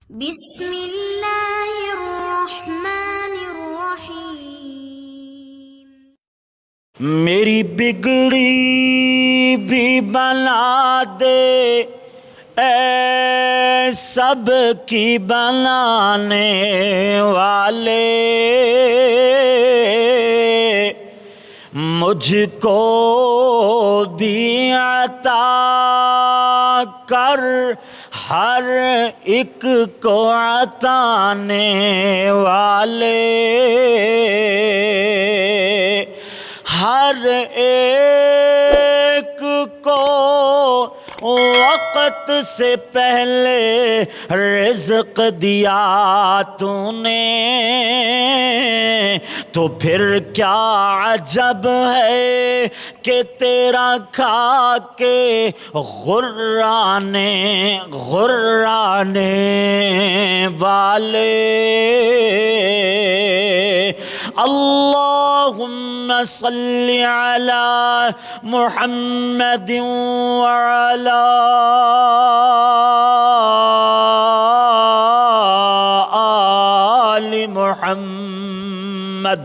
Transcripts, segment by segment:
بسم اللہ الرحمن الرحیم۔ میری بگڑی بھی بنا دے اے سب کی بنانے والے، مجھ کو بھی عطا کر ہر ایک کو عطانے والے، ہر ایک کو وقت سے پہلے رزق دیا تو نے، تو پھر کیا عجب ہے کہ تیرا کھا کے غرانے والے۔ اللہم صلی علی محمد وعلی آل محمد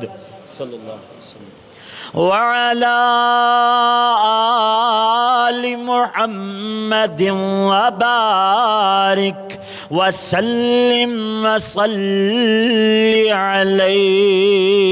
صلی اللہ علیہ وسلم وعلی آل محمد وبارک وسلم وصلی علیہ۔